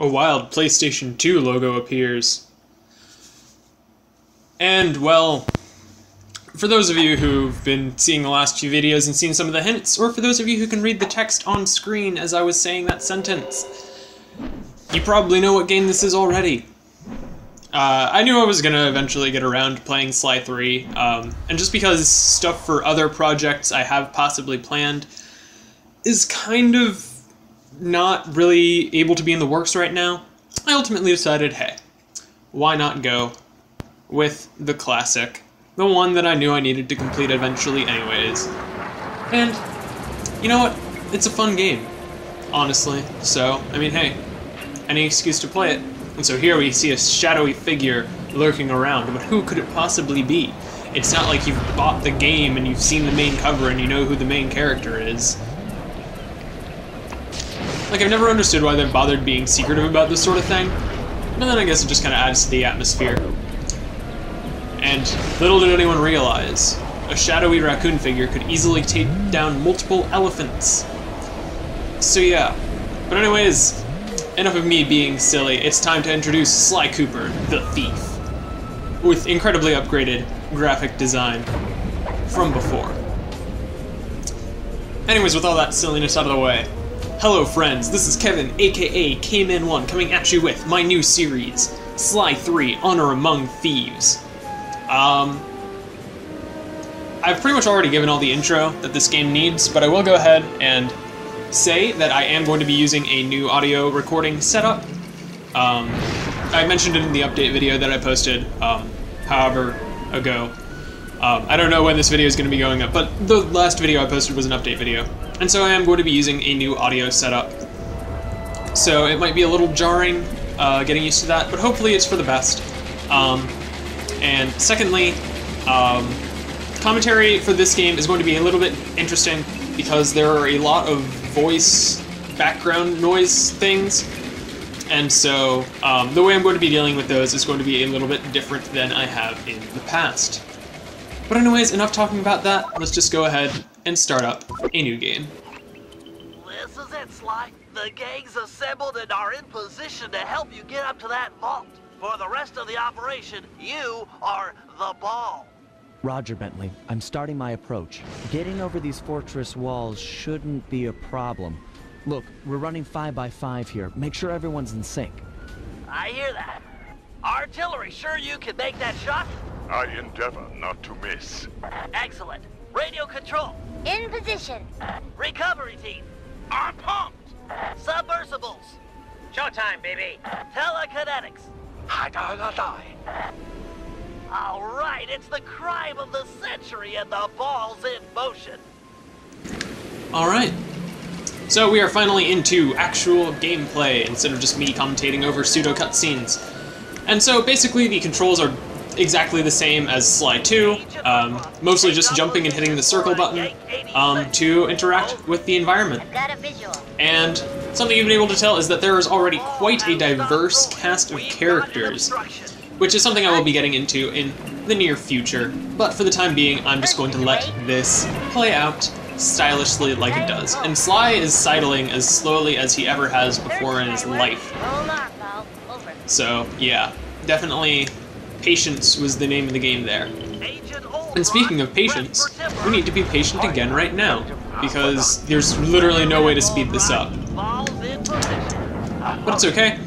A wild PlayStation 2 logo appears. And, well, for those of you who've been seeing the last few videos and seen some of the hints, or for those of you who can read the text on screen as I was saying that sentence, you probably know what game this is already. I knew I was gonna eventually get around to playing Sly 3, and just because stuff for other projects I have possibly planned is kind of not really able to be in the works right now, I ultimately decided, hey, why not go with the classic, the one that I knew I needed to complete eventually anyways. And, you know what, it's a fun game, honestly, so, I mean, hey, any excuse to play it. And so here we see a shadowy figure lurking around, but who could it possibly be? It's not like you've bought the game and you've seen the main cover and you know who the main character is. Like, I've never understood why they've bothered being secretive about this sort of thing, but then I guess it just kind of adds to the atmosphere. And little did anyone realize, a shadowy raccoon figure could easily take down multiple elephants. So yeah, but anyways, enough of me being silly, it's time to introduce Sly Cooper, the Thief, with incredibly upgraded graphic design from before. Anyways, with all that silliness out of the way, hello friends, this is Kevin, aka K-Man1, coming at you with my new series, Sly 3, Honor Among Thieves. I've pretty much already given all the intro that this game needs, but I will go ahead and say that I am going to be using a new audio recording setup. I mentioned it in the update video that I posted, however ago. I don't know when this video is going to be going up, but the last video I posted was an update video. And so I am going to be using a new audio setup. So it might be a little jarring, getting used to that, but hopefully it's for the best. And secondly, commentary for this game is going to be a little bit interesting because there are a lot of voice background noise things, and so the way I'm going to be dealing with those is going to be a little bit different than I have in the past. But anyways, enough talking about that, let's just go ahead and start up a new game. This is it, Sly. The gang's assembled and are in position to help you get up to that vault. For the rest of the operation, you are the ball. Roger, Bentley. I'm starting my approach. Getting over these fortress walls shouldn't be a problem. Look, we're running 5x5 here. Make sure everyone's in sync. I hear that. Artillery, sure you can make that shot? I endeavor not to miss. Excellent. Radio control. In position. Recovery team. I'm pumped! Submersibles. Showtime, baby. Telekinetics. All right, it's the crime of the century and the ball's in motion. Alright, so we are finally into actual gameplay instead of just me commentating over pseudo cutscenes. And so basically the controls are exactly the same as Sly 2, mostly just jumping and hitting the circle button to interact with the environment. Got a visual. And something you've been able to tell is that there is already quite a diverse cast of characters, which is something I will be getting into in the near future, but for the time being, I'm just going to let this play out stylishly like it does. And Sly is sidling as slowly as he ever has before in his life. Hold on, pal. Over. So, yeah, definitely patience was the name of the game there. And speaking of patience, we need to be patient again right now, because there's literally no way to speed this up. But it's okay.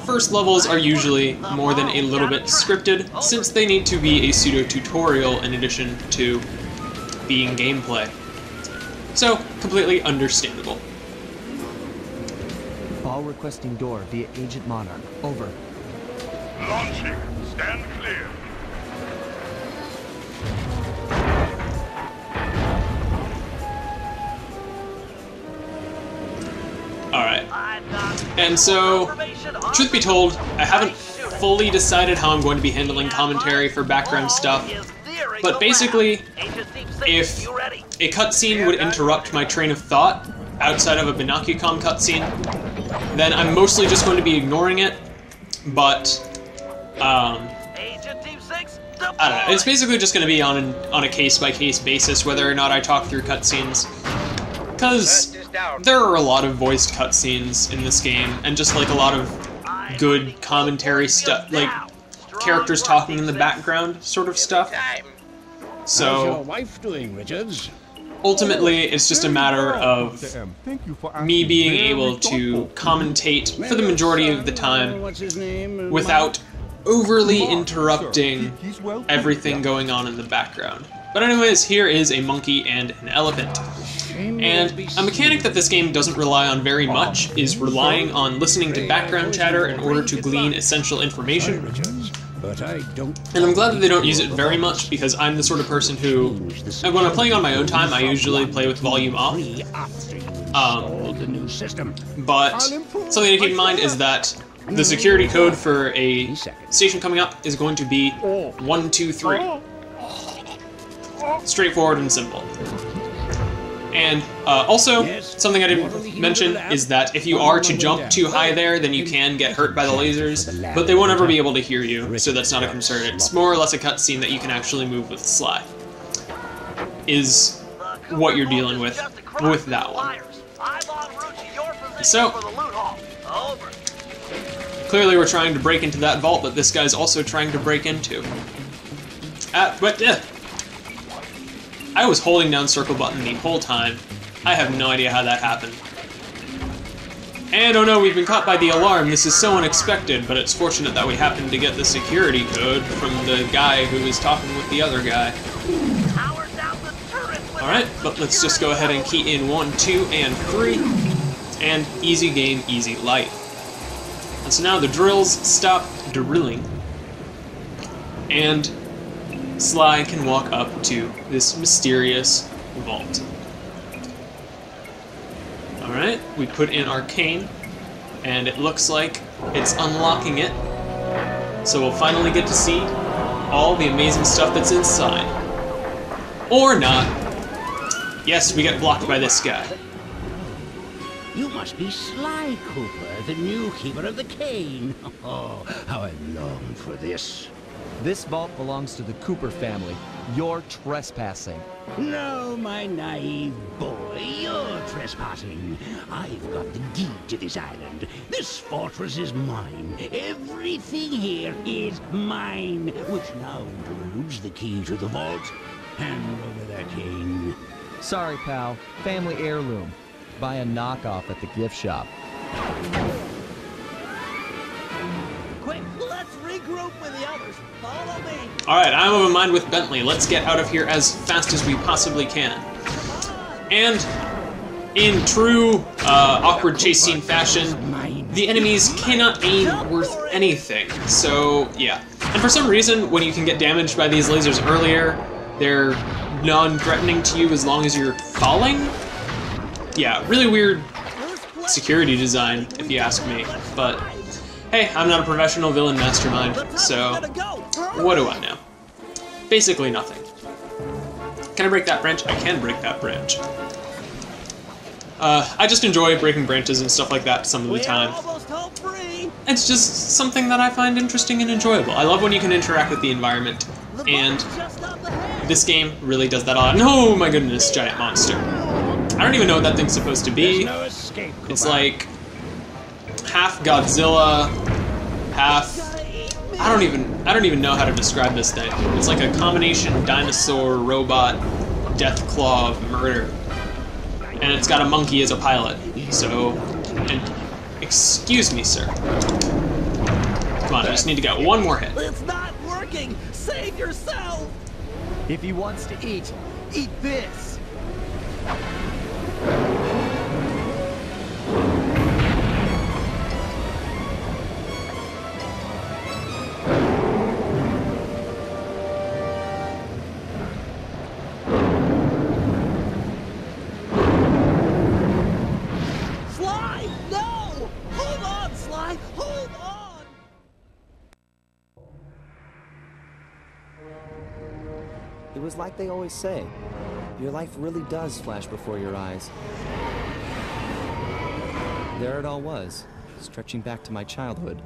First levels are usually more than a little bit scripted, since they need to be a pseudo-tutorial in addition to being gameplay. So, completely understandable. Ball requesting door via Agent Monarch. Over. Launching. Stand clear. Alright. And so, truth be told, I haven't fully decided how I'm going to be handling commentary for background stuff, but basically, if a cutscene would interrupt my train of thought outside of a Binocucom cutscene, then I'm mostly just going to be ignoring it, but I don't know, it's basically just going to be on a case-by-case basis whether or not I talk through cutscenes, because down. there are a lot of voiced cutscenes in this game, and just like a lot of good commentary stuff, like characters talking in the background sort of stuff. Time. How's your So wife doing, Richards? ultimately, it's just a matter of me being able to commentate for the majority of the time What's his name? without overly interrupting everything going on in the background. But anyways, here is a monkey and an elephant. And a mechanic that this game doesn't rely on very much is relying on listening to background chatter in order to glean essential information. But I don't. And I'm glad that they don't use it very much, because I'm the sort of person who, and when I'm playing on my own time, I usually play with volume off. The new system. But something to keep in mind is that the security code for a station coming up is going to be 123. Straightforward and simple. And also, something I didn't mention is that if you are to jump too high there, then you can get hurt by the lasers, but they won't ever be able to hear you, so that's not a concern. It's more or less a cutscene that you can actually move with Sly, is what you're dealing with that one. So, clearly we're trying to break into that vault that this guy's also trying to break into. I was holding down circle button the whole time. I have no idea how that happened. And oh no, we've been caught by the alarm. This is so unexpected, but it's fortunate that we happened to get the security code from the guy who was talking with the other guy. Alright, but let's just go ahead and key in 1, 2, and 3. And easy game, easy life. And so now the drills stop drilling. And Sly can walk up to this mysterious vault. Alright, we put in Arcane, and it looks like it's unlocking it. So we'll finally get to see all the amazing stuff that's inside. Or not. Yes, we get blocked by this guy. You must be Sly Cooper, the new keeper of the cane. Oh, how I long for this. This vault belongs to the Cooper family. You're trespassing. No, my naive boy, you're trespassing. I've got the deed to this island. This fortress is mine. Everything here is mine, which now includes the key to the vault. Hand over that cane. Sorry, pal. Family heirloom. Buy a knockoff at the gift shop. Quick, let's regroup with the others. Follow me. Alright, I'm of a mind with Bentley. Let's get out of here as fast as we possibly can. And in true awkward chase scene fashion, the enemies cannot aim worth anything. So, yeah. And for some reason, when you can get damaged by these lasers earlier, they're non-threatening to you as long as you're falling? Yeah, really weird security design, if you ask me. But hey, I'm not a professional villain mastermind, so what do I know? Basically nothing. Can I break that branch? I can break that branch. I just enjoy breaking branches and stuff like that some of the time. It's just something that I find interesting and enjoyable. I love when you can interact with the environment, and this game really does that a lot. No, my goodness, giant monster. I don't even know what that thing's supposed to be. It's like half Godzilla, half I don't even know how to describe this thing. It's like a combination dinosaur, robot, death claw, murder. And it's got a monkey as a pilot. So, and excuse me, sir. Come on, I just need to get one more hit. It's not working. Save yourself. If he wants to eat this! Sly, no! Hold on, Sly. Hold on. It was like they always say. Your life really does flash before your eyes. There it all was, stretching back to my childhood.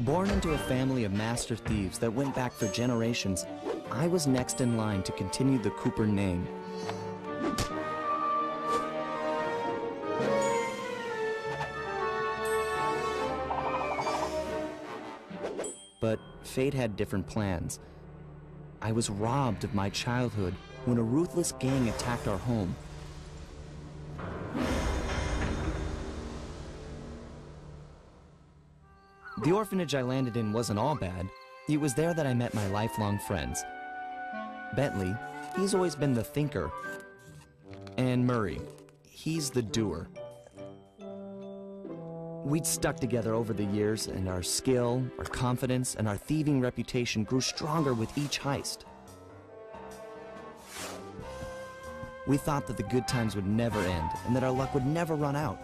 Born into a family of master thieves that went back for generations, I was next in line to continue the Cooper name. but fate had different plans. I was robbed of my childhood when a ruthless gang attacked our home. The orphanage I landed in wasn't all bad. It was there that I met my lifelong friends. Bentley, he's always been the thinker. And Murray, he's the doer. We'd stuck together over the years, and our skill, our confidence, and our thieving reputation grew stronger with each heist. We thought that the good times would never end, and that our luck would never run out.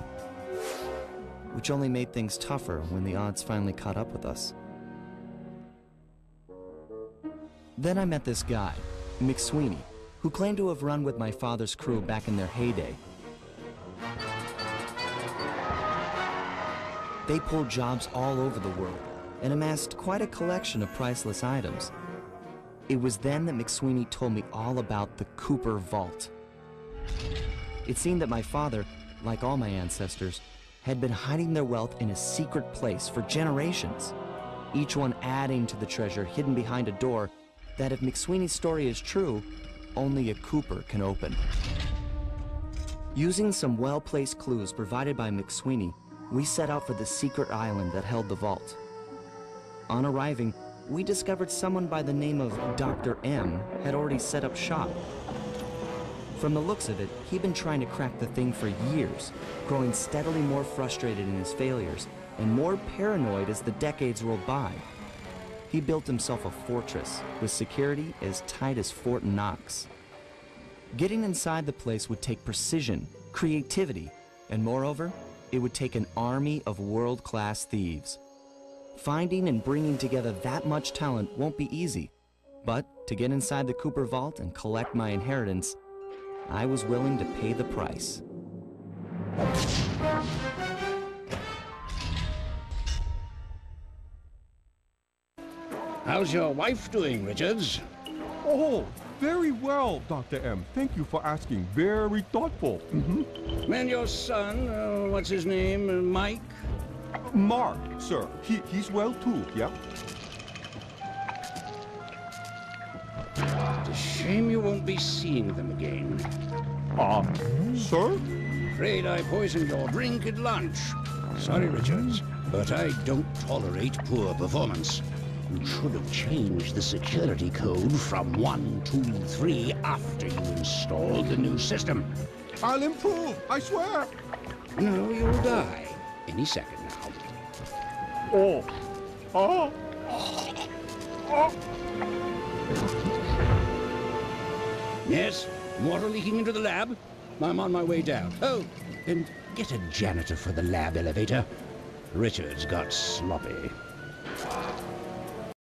Which only made things tougher when the odds finally caught up with us. Then I met this guy, McSweeney, who claimed to have run with my father's crew back in their heyday. They pulled jobs all over the world and amassed quite a collection of priceless items. It was then that McSweeney told me all about the Cooper Vault. It seemed that my father, like all my ancestors, had been hiding their wealth in a secret place for generations, each one adding to the treasure hidden behind a door that, if McSweeney's story is true, only a Cooper can open. Using some well-placed clues provided by McSweeney, we set out for the secret island that held the vault. On arriving, we discovered someone by the name of Dr. M had already set up shop. From the looks of it, he'd been trying to crack the thing for years, growing steadily more frustrated in his failures and more paranoid as the decades rolled by. He built himself a fortress with security as tight as Fort Knox. Getting inside the place would take precision, creativity, and moreover, it would take an army of world-class thieves. Finding and bringing together that much talent won't be easy, but to get inside the Cooper Vault and collect my inheritance, I was willing to pay the price. How's your wife doing, Richards? Oh, very well, Dr. M. Thank you for asking. Very thoughtful. And your son, what's his name, Mike? Mark, sir. He's well too, yeah? It's a shame you won't be seeing them again. Sir? Afraid I poisoned your drink at lunch. Sorry, Richards, but I don't tolerate poor performance. You should have changed the security code from 1, 2, 3 after you installed the new system. I'll improve, I swear. No, you'll die any second now. Yes, water leaking into the lab? I'm on my way down. Oh, and get a janitor for the lab elevator. Richards got sloppy.